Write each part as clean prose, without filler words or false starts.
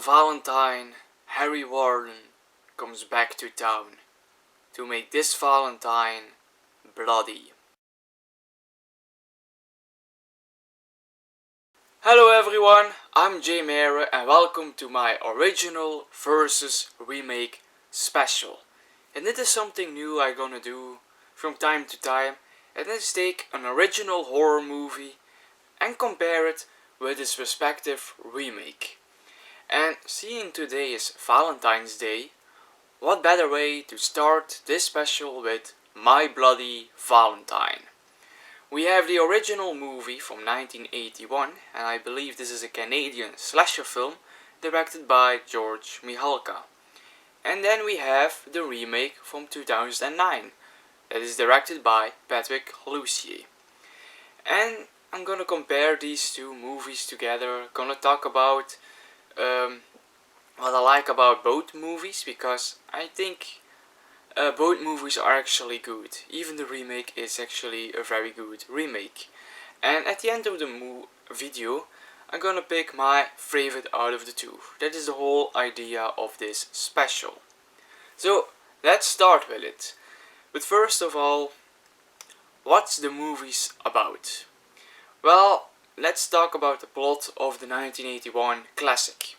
Valentine, Harry Warden comes back to town to make this Valentine bloody. Hello everyone, I'm Jay Mare and welcome to my original versus remake special. And this is something new I'm gonna do from time to time, and that is take an original horror movie and compare it with its respective remake. And seeing today is Valentine's Day, what better way to start this special with My Bloody Valentine. We have the original movie from 1981, and I believe this is a Canadian slasher film directed by George Mihalka. And then we have the remake from 2009, that is directed by Patrick Lussier. And I'm gonna compare these two movies together, gonna talk about what I like about both movies, because I think both movies are actually good. Even the remake is actually a very good remake. And at the end of the video, I'm gonna pick my favorite out of the two. That is the whole idea of this special. So let's start with it. But first of all, what's the movies about? Well, let's talk about the plot of the 1981 classic.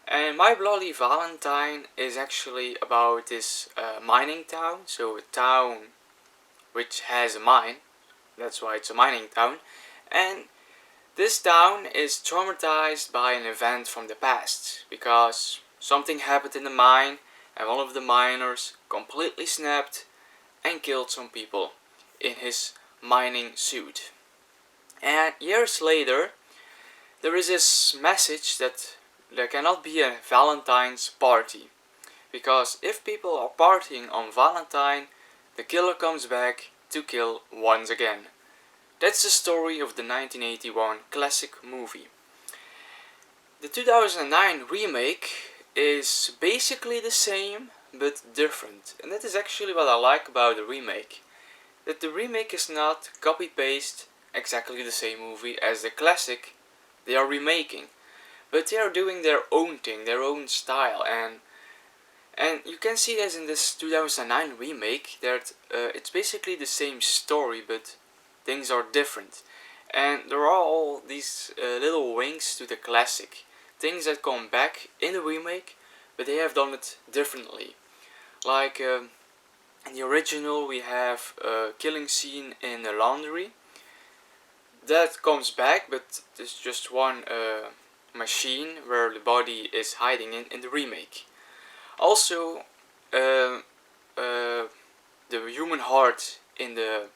And My Bloody Valentine is actually about this mining town, so a town which has a mine, that's why it's a mining town, and this town is traumatized by an event from the past, because something happened in the mine and one of the miners completely snapped and killed some people in his mining suit. And years later, there is this message that there cannot be a Valentine's party, because if people are partying on Valentine, the killer comes back to kill once again. That's the story of the 1981 classic movie. The 2009 remake is basically the same but different, and that is actually what I like about the remake. That the remake is not copy-paste exactly the same movie as the classic they are remaking, but they are doing their own thing, their own style, and you can see this in this 2009 remake that it's basically the same story, but things are different, and there are all these little winks to the classic, things that come back in the remake, but they have done it differently. Like in the original, we have a killing scene in the laundry. That comes back, but there's just one machine where the body is hiding in the remake. Also, the human heart in the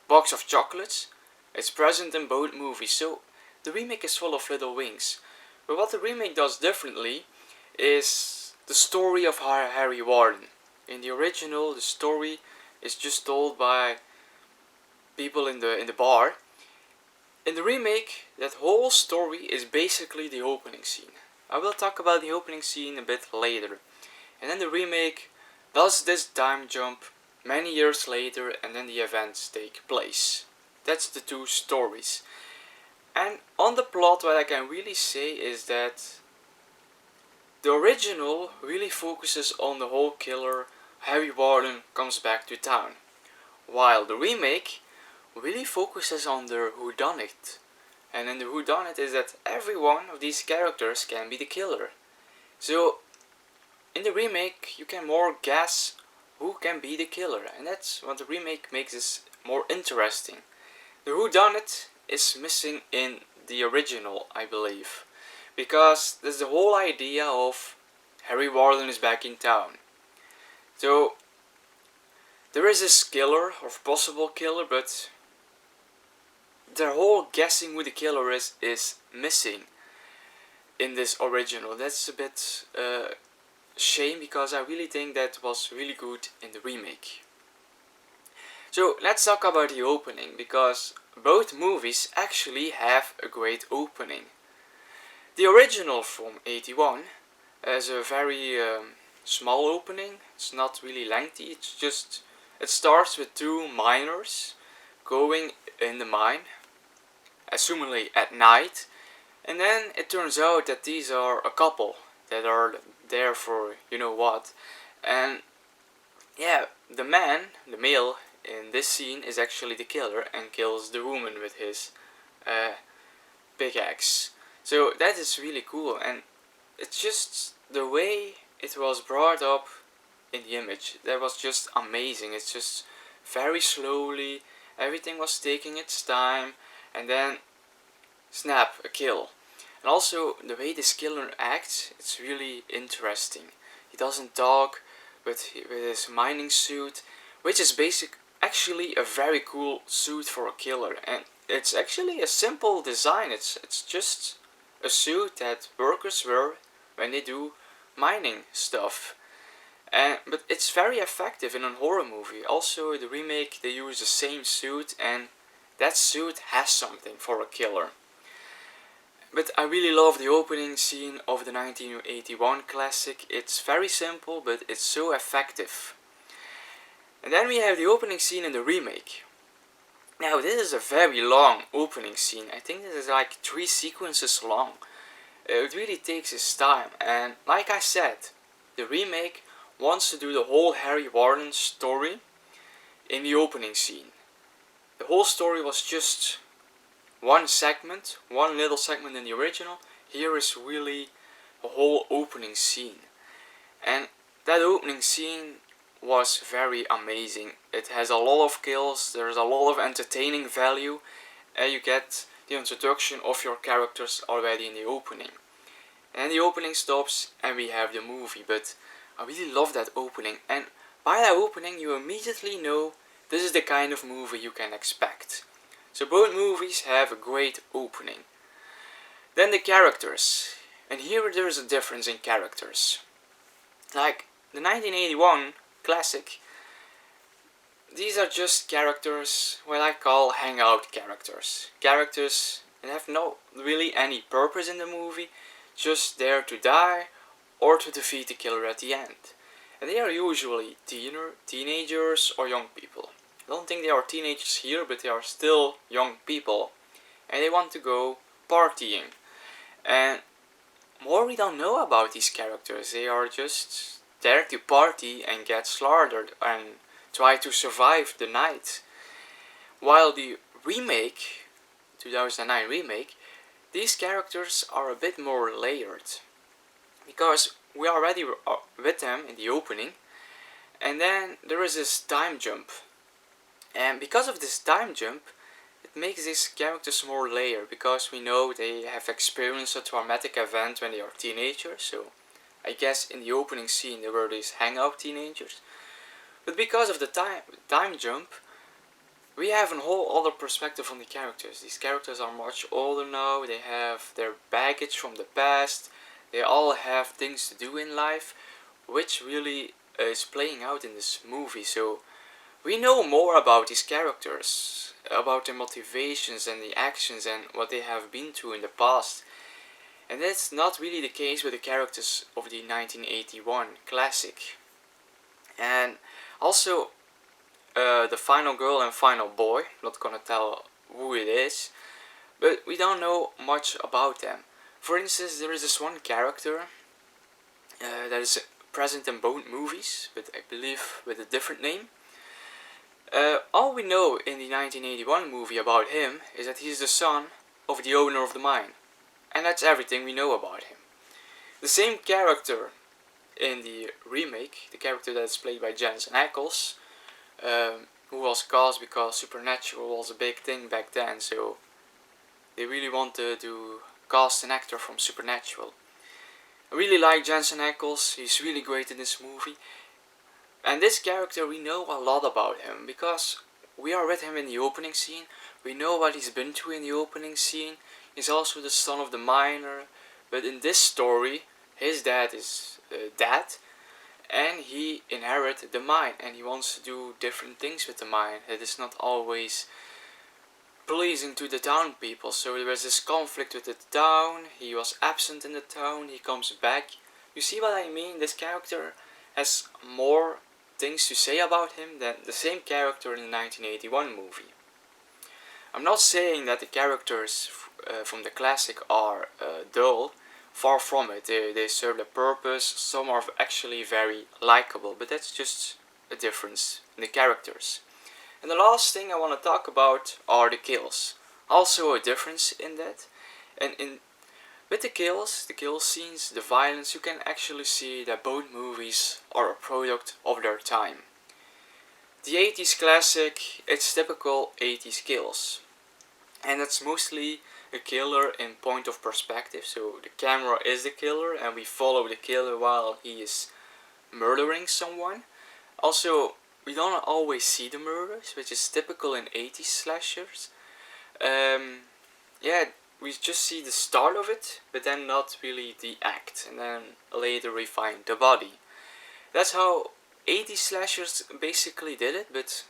box of chocolates is present in both movies, so the remake is full of little wings. But what the remake does differently is the story of Harry Warden. In the original, the story is just told by people in the bar. In the remake, that whole story is basically the opening scene. I will talk about the opening scene a bit later. And then the remake does this time jump many years later, and then the events take place. That's the two stories. And on the plot, what I can really say is that the original really focuses on the whole killer. Harry Warden comes back to town, while the remake really focuses on the whodunit. And then the whodunit is that every one of these characters can be the killer. So in the remake you can more guess who can be the killer, and that's what the remake makes this more interesting. The whodunit is missing in the original, I believe, because there's the whole idea of Harry Warden is back in town. So there is this killer, or possible killer, but their whole guessing who the killer is missing in this original. That's a bit shame, because I really think that was really good in the remake. So let's talk about the opening, because both movies actually have a great opening. The original from 81 has a very small opening. It's not really lengthy. It starts with two miners going in the mine, assumingly at night, and then it turns out that these are a couple. that are there for you know what. And yeah, the man, the male in this scene is actually the killer and kills the woman with his uh, pickaxe. So that is really cool, and it's just the way it was brought up in the image that was just amazing. It's just very slowly, everything was taking its time, and then snap, a kill. And also the way this killer acts, it's really interesting. He doesn't talk with his mining suit, which is actually a very cool suit for a killer, and it's actually a simple design. It's just a suit that workers wear when they do mining stuff. But it's very effective in a horror movie. Also, the remake, they use the same suit, and that suit has something for a killer. But I really love the opening scene of the 1981 classic. It's very simple, but it's so effective. And then we have the opening scene in the remake. Now, this is a very long opening scene. I think this is like 3 sequences long. It really takes its time, and like I said, the remake wants to do the whole Harry Warden story in the opening scene. The whole story was just one segment, one little segment in the original. Here is really a whole opening scene. And that opening scene was very amazing. It has a lot of kills, there's a lot of entertaining value, and you get the introduction of your characters already in the opening. And the opening stops and we have the movie, but I really love that opening, and by that opening you immediately know this is the kind of movie you can expect. So both movies have a great opening. Then the characters, and here there is a difference in characters. Like the 1981 classic, these are just characters what I call hangout characters. Characters that have no really any purpose in the movie, just there to die or to defeat the killer at the end. And they are usually teenagers or young people. I don't think they are teenagers here, but they are still young people. And they want to go partying. And more we don't know about these characters. They are just there to party and get slaughtered and try to survive the night. While the remake, 2009 remake, these characters are a bit more layered, because we are already with them in the opening, and then there is this time jump, and because of this time jump it makes these characters more layered, because we know they have experienced a traumatic event when they are teenagers. So I guess in the opening scene they were these hangout teenagers, but because of the time jump we have a whole other perspective on the characters. These characters are much older now, they have their baggage from the past, they all have things to do in life, which really is playing out in this movie. So we know more about these characters, about their motivations and the actions and what they have been through in the past. And that's not really the case with the characters of the 1981 classic. And also, the final girl and final boy, not gonna tell who it is, but we don't know much about them. For instance, there is this one character that is present in both movies, but I believe with a different name. All we know in the 1981 movie about him is that he's the son of the owner of the mine, and that's everything we know about him. The same character in the remake, the character that is played by Jensen Ackles, who was cast because Supernatural was a big thing back then, so they really wanted to cast an actor from Supernatural. I really like Jensen Ackles, he's really great in this movie. And this character, we know a lot about him, because we are with him in the opening scene, we know what he's been through in the opening scene. He's also the son of the miner, but in this story, his dad is dead, and he inherited the mine, and he wants to do different things with the mine. It is not always pleasing to the town people, so there was this conflict with the town. He was absent in the town, he comes back. You see what I mean? This character has more things to say about him than the same character in the 1981 movie. I'm not saying that the characters from the classic are dull. far from it. They serve their purpose. Some are actually very likable, but that's just a difference in the characters. And the last thing I want to talk about are the kills. Also a difference in that. And with the kill scenes, the violence, you can actually see that both movies are a product of their time. The 80s classic, it's typical 80s kills. And it's mostly a killer in point of perspective. So the camera is the killer and we follow the killer while he is murdering someone. Also, we don't always see the murders, which is typical in 80s slashers. Yeah, we just see the start of it, but then not really the act, and then later we find the body. That's how 80s slashers basically did it, but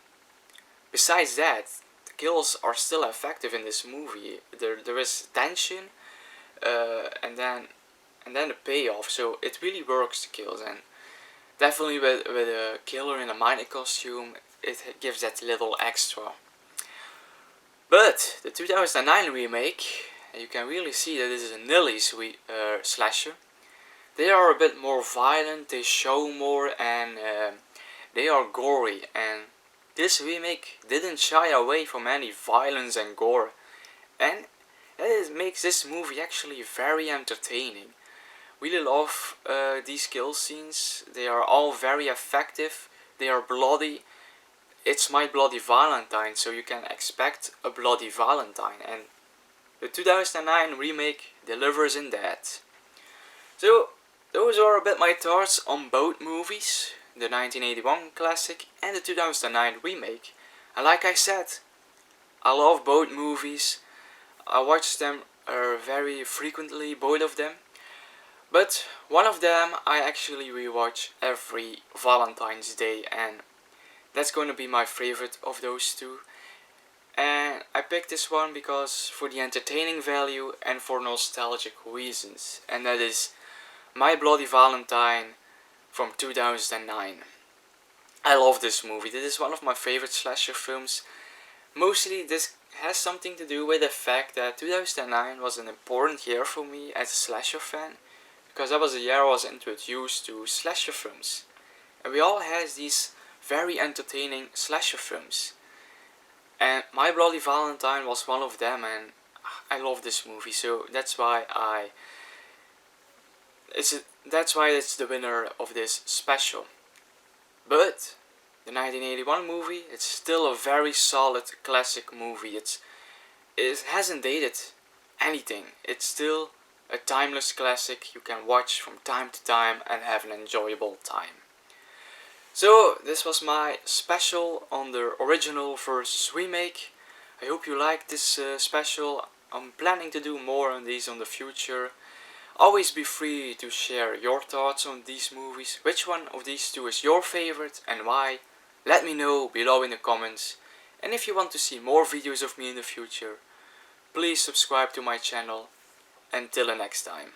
besides that, the kills are still effective in this movie. There is tension, and then the payoff, so it really works, the kills, and definitely with a killer in a miner costume, it gives that little extra. But the 2009 remake, you can really see that this is a Nilly's slasher. They are a bit more violent, they show more, and they are gory. And this remake didn't shy away from any violence and gore. And it makes this movie actually very entertaining. Really love these kill scenes. They are all very effective. They are bloody. It's My Bloody Valentine, so you can expect a bloody Valentine, and the 2009 remake delivers in that. So those are a bit my thoughts on both movies, the 1981 classic and the 2009 remake. And like I said, I love both movies. I watch them very frequently, both of them. But one of them I actually rewatch every Valentine's Day, and that's going to be my favorite of those two. And I picked this one because for the entertaining value and for nostalgic reasons. And that is My Bloody Valentine from 2009. I love this movie. This is one of my favorite slasher films. Mostly this has something to do with the fact that 2009 was an important year for me as a slasher fan. Because that was the year I was introduced to slasher films. And we all had these very entertaining slasher films. And My Bloody Valentine was one of them, and I love this movie, so that's why it's the winner of this special. But the 1981 movie, it's still a very solid classic movie. It hasn't dated anything. It's still a timeless classic you can watch from time to time and have an enjoyable time. So this was my special on the original versus remake. I hope you liked this special. I'm planning to do more on these in the future. Always be free to share your thoughts on these movies. Which one of these two is your favorite and why? Let me know below in the comments. And if you want to see more videos of me in the future, please subscribe to my channel. Until the next time.